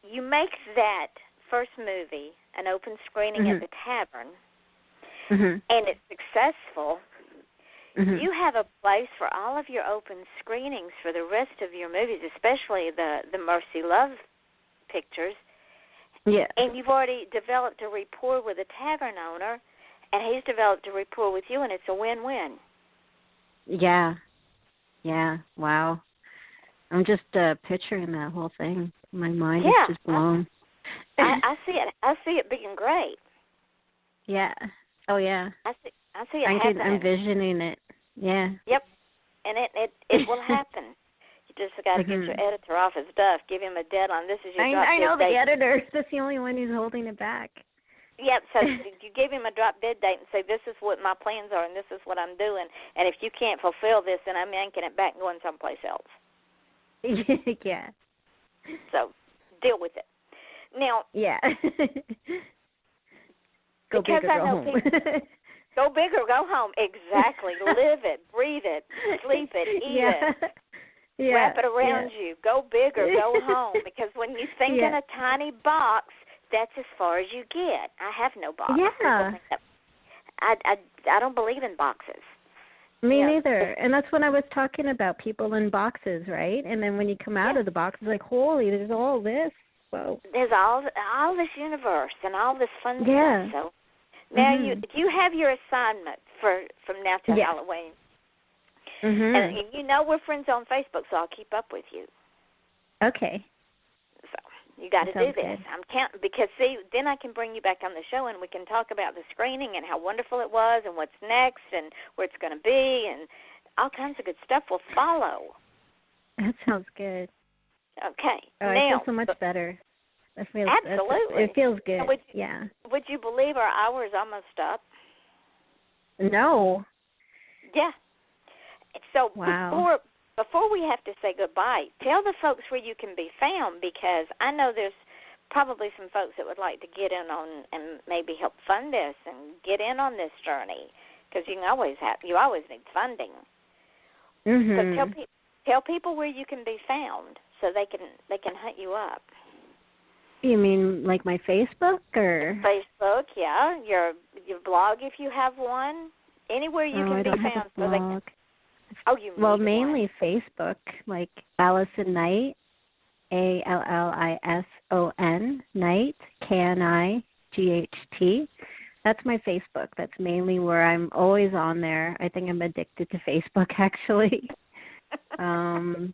You make that first movie an open screening at the tavern, and it's successful. You have a place for all of your open screenings for the rest of your movies, especially the Mercy Love pictures. Yeah. And you've already developed a rapport with the tavern owner, and he's developed a rapport with you, and it's a win-win. Yeah. Yeah. Wow. I'm just picturing that whole thing. My mind is just blown. I see it. I see it being great. Yeah. Oh, yeah. I see it happening. I'm envisioning it. Yeah. Yep. And it will happen. You just got to get your editor off his duff. Give him a deadline. This is your drop dead date. I know the editor. That's the only one who's holding it back. Yep. So you give him a drop dead date and say, this is what my plans are and this is what I'm doing. And if you can't fulfill this, then I'm yanking it back and going someplace else. Yeah. So deal with it. Now. Yeah. Go big or go home. Go big or go home. Exactly. Live it, breathe it, sleep it, eat it. Yeah. Wrap it around you. Go big or go home. Because when you think in a tiny box, that's as far as you get. I have no box. Yeah. I don't believe in boxes. Me neither. And that's when I was talking about people in boxes, right? And then when you come out of the box, it's like, holy, there's all this. Whoa. There's all this universe and all this fun stuff. So now you have your assignment from now to Halloween. And you know we're friends on Facebook, so I'll keep up with you. Okay. So you got to do this. Good. I'm counting because then I can bring you back on the show and we can talk about the screening and how wonderful it was and what's next and where it's going to be and all kinds of good stuff will follow. That sounds good. Okay. Oh, now, I feel so much better. Absolutely. It feels good. Would you believe our hour is almost up? No. Yeah. So before we have to say goodbye, tell the folks where you can be found because I know there's probably some folks that would like to get in on and maybe help fund this and get in on this journey because you always need funding. So tell people where you can be found so they can hunt you up. You mean like my Facebook or Facebook? Yeah, your blog if you have one. Anywhere you can be found. So they can. Oh, you. Well, mainly Facebook, like Allison Knight, ALLISON Knight, KNIGHT. That's my Facebook. That's mainly where I'm always on there. I think I'm addicted to Facebook actually. I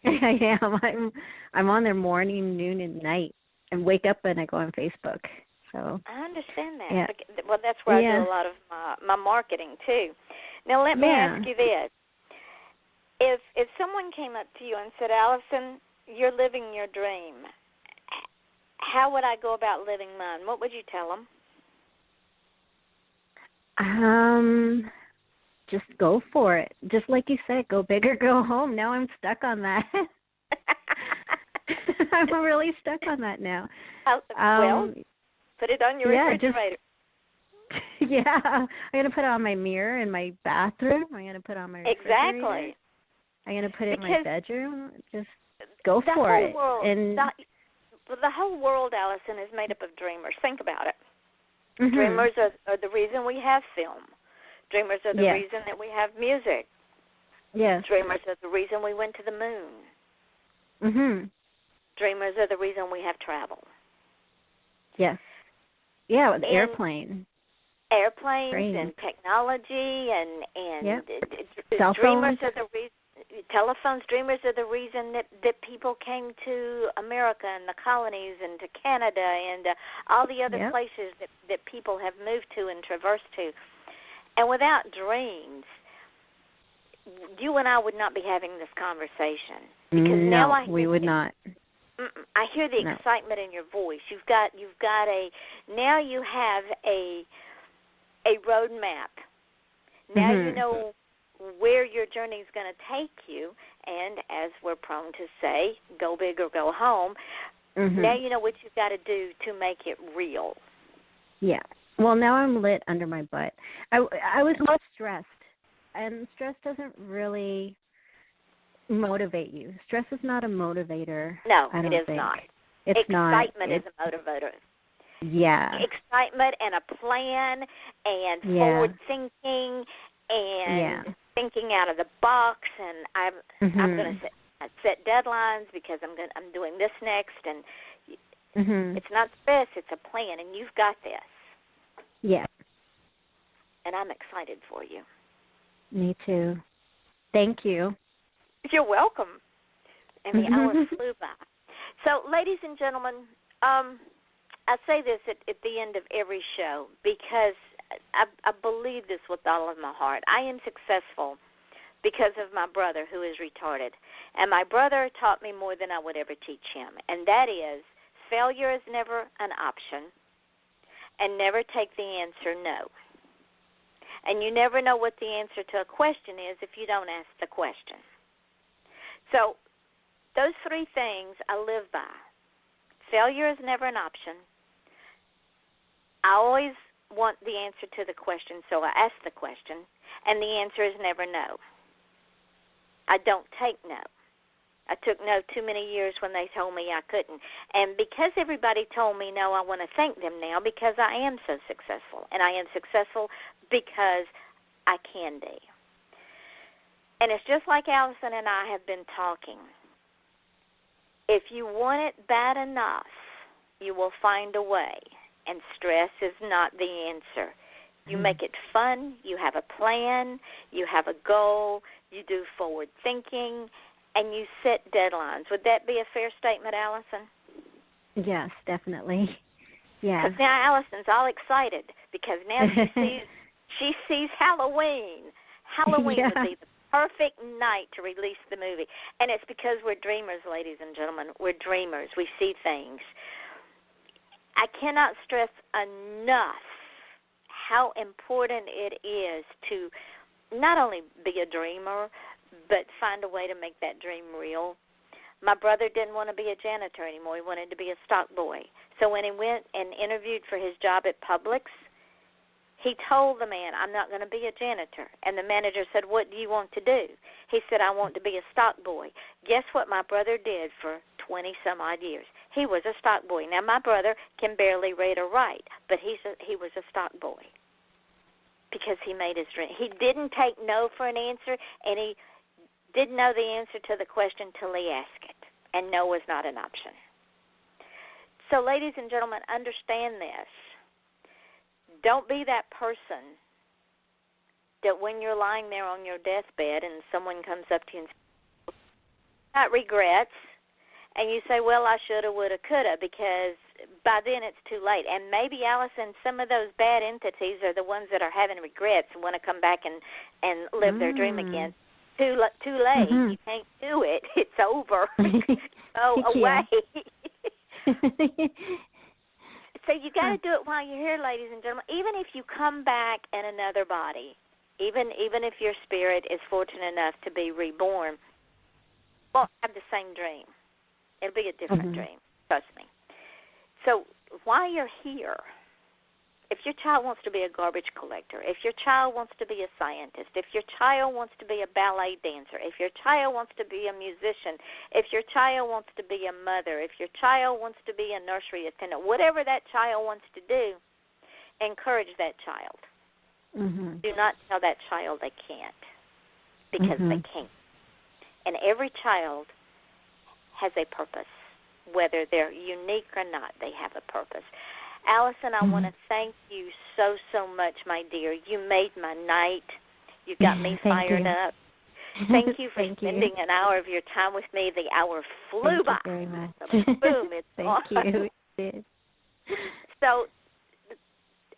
am. I'm on there morning, noon, and night. And wake up and I go on Facebook. So I understand that. Yeah. Well, that's where I do a lot of my marketing too. Now let me ask you this: if someone came up to you and said, "Allison, you're living your dream," how would I go about living mine? What would you tell them? Just go for it. Just like you said, go big or go home. Now I'm stuck on that. I'm really stuck on that now. Well, put it on your refrigerator. I'm going to put it on my mirror in my bathroom. I'm going to put it on my refrigerator. Exactly. I'm going to put it in my bedroom. Just go for it. The whole world, Allison, is made up of dreamers. Think about it. Mm-hmm. Dreamers are the reason we have film. Dreamers are the reason that we have music. Yes. Dreamers are the reason we went to the moon. Mhm. Dreamers are the reason we have travel. Yes. Yeah, with airplanes and technology and cell dreamers phones. are the reason. Telephones. Dreamers are the reason that people came to America and the colonies and to Canada and all the other places that people have moved to and traversed to. And without dreams, you and I would not be having this conversation. Because now we would not. I hear the excitement in your voice. You have a roadmap. Now you know where your journey is going to take you, and as we're prone to say, go big or go home. Now you know what you've got to do to make it real. Yeah. Well, now I'm lit under my butt. I was less stressed, and stress doesn't really motivate you. Stress is not a motivator. No, I don't it is think. not. It's Excitement is a motivator. Yeah. Excitement and a plan and forward thinking and thinking out of the box, and I'm going to set deadlines because I'm doing this next, and it's not stress, it's a plan, and you've got this. Yeah. And I'm excited for you. Me too. Thank you. You're welcome. And the hour flew by. So, ladies and gentlemen, I say this at the end of every show because I believe this with all of my heart. I am successful because of my brother who is retarded. And my brother taught me more than I would ever teach him. And that is, failure is never an option. And never take the answer no. And you never know what the answer to a question is if you don't ask the question. So those three things I live by. Failure is never an option. I always want the answer to the question, so I ask the question. And the answer is never no. I don't take no. I took no too many years when they told me I couldn't. And because everybody told me no, I want to thank them now because I am so successful. And I am successful because I can be. And it's just like Allison and I have been talking. If you want it bad enough, you will find a way. And stress is not the answer. You make it fun. You have a plan. You have a goal. You do forward thinking. And you set deadlines. Would that be a fair statement, Allison? Yes, definitely. Yeah. Because now Allison's all excited because now she sees Halloween. Halloween would be the perfect night to release the movie. And it's because we're dreamers, ladies and gentlemen. We're dreamers. We see things. I cannot stress enough how important it is to not only be a dreamer, but find a way to make that dream real. My brother didn't want to be a janitor anymore. He wanted to be a stock boy. So when he went and interviewed for his job at Publix, he told the man, I'm not going to be a janitor. And the manager said, what do you want to do? He said, I want to be a stock boy. Guess what my brother did for 20-some-odd years? He was a stock boy. Now, my brother can barely read or write, but he was a stock boy because he made his dream. He didn't take no for an answer, and he didn't know the answer to the question till he asked it, and no was not an option. So, ladies and gentlemen, understand this. Don't be that person that when you're lying there on your deathbed and someone comes up to you and says, not regrets, and you say, well, I shoulda, woulda, coulda, because by then it's too late. And maybe, Allison, some of those bad entities are the ones that are having regrets and want to come back and live their dream again. Too late. You can't do it. It's over. Go away. So you got to do it while you're here, ladies and gentlemen. Even if you come back in another body, even if your spirit is fortunate enough to be reborn, well, have the same dream. It'll be a different dream. Trust me. So while you're here, if your child wants to be a garbage collector, if your child wants to be a scientist, if your child wants to be a ballet dancer, if your child wants to be a musician, if your child wants to be a mother, if your child wants to be a nursery attendant, whatever that child wants to do, encourage that child. Mm-hmm. Do not tell that child they can't, because they can't. And every child has a purpose. Whether they're unique or not, they have a purpose. Allison, I want to thank you so, so much, my dear. You made my night. You got me fired up. Thank you for spending an hour of your time with me. The hour flew by. Thank you very much. Boom, it's Thank you. It did. So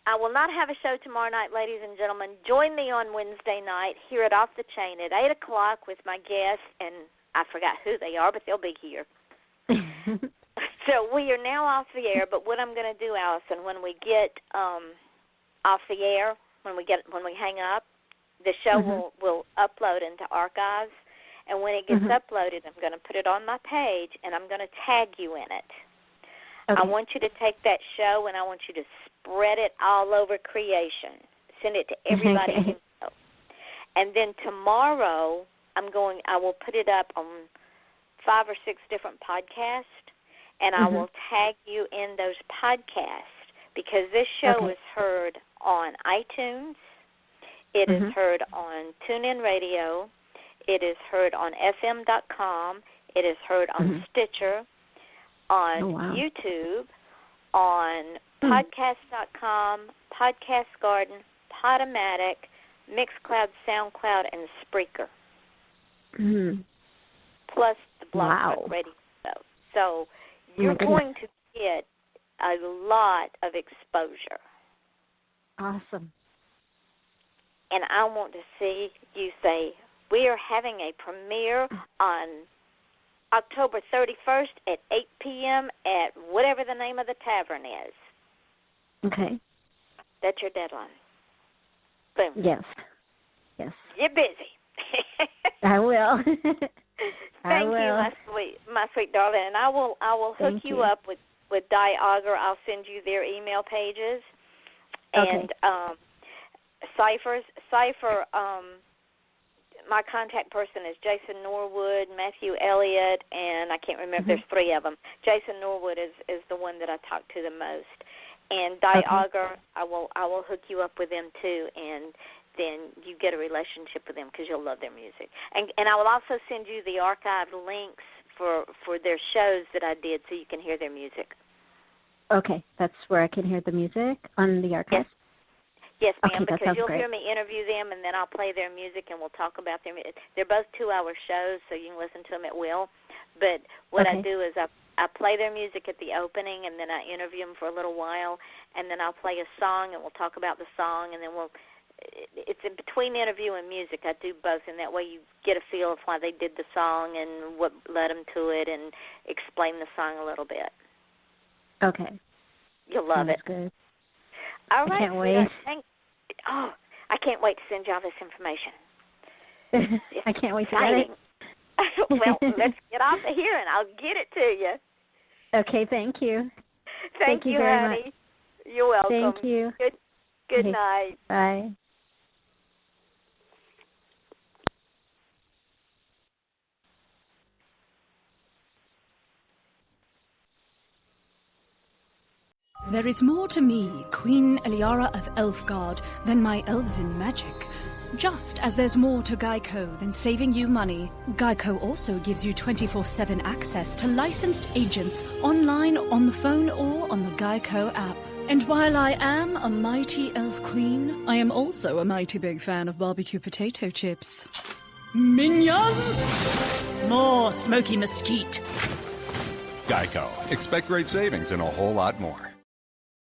I will not have a show tomorrow night, ladies and gentlemen. Join me on Wednesday night here at Off the Chain at 8 o'clock with my guests, and I forgot who they are, but they'll be here. So we are now off the air, but what I'm going to do, Allison, when we get off the air, when we hang up, the show will upload into archives, and when it gets uploaded, I'm going to put it on my page, and I'm going to tag you in it. Okay. I want you to take that show, and I want you to spread it all over creation. Send it to everybody you know. And then tomorrow, I will put it up on 5 or 6 different podcasts, and I will tag you in those podcasts, because this show is heard on iTunes. It is heard on TuneIn Radio. It is heard on FM.com. It is heard on Stitcher, on YouTube, on Podcast.com, Podcast Garden, Podomatic, Mixcloud, SoundCloud, and Spreaker. Plus the Blog Talk Radio show. So you're going to get a lot of exposure. Awesome. And I want to see you say, we are having a premiere on October 31st at 8 p.m. at whatever the name of the tavern is. Okay. That's your deadline. Boom. Yes. You're busy. I will. Thank you, my sweet darling. And I will hook you up with Di Auger. I'll send you their email pages. Okay. And Cypher, my contact person is Jason Norwood, Matthew Elliott, and I can't remember. There's 3 of them. Jason Norwood is the one that I talk to the most. And Di Auger, I will hook you up with them too, and then you get a relationship with them because you'll love their music. And I will also send you the archived links for their shows that I did, so you can hear their music. Okay, that's where I can hear the music on the archive? Yes, ma'am, okay, because you'll great. hear me interview them, and then I'll play their music, and we'll talk about their music. They're both 2-hour shows, so you can listen to them at will. But what I do is I play their music at the opening, and then I interview them for a little while, and then I'll play a song, and we'll talk about the song, and then it's in between interview and music. I do both, and that way you get a feel of why they did the song and what led them to it, and explain the song a little bit. Okay. You'll love it. Good. All right, I can't wait. I can't wait to send y'all this information. I can't wait to get it. Well, let's get off of here, and I'll get it to you. Okay, thank you. Thank you, very honey. much. You're welcome. Thank you. Good night. Bye. There is more to me, Queen Eliara of Elfgard, than my elven magic. Just as there's more to Geico than saving you money, Geico also gives you 24/7 access to licensed agents online, on the phone, or on the Geico app. And while I am a mighty elf queen, I am also a mighty big fan of barbecue potato chips. Minions! More smoky mesquite. Geico. Expect great savings and a whole lot more.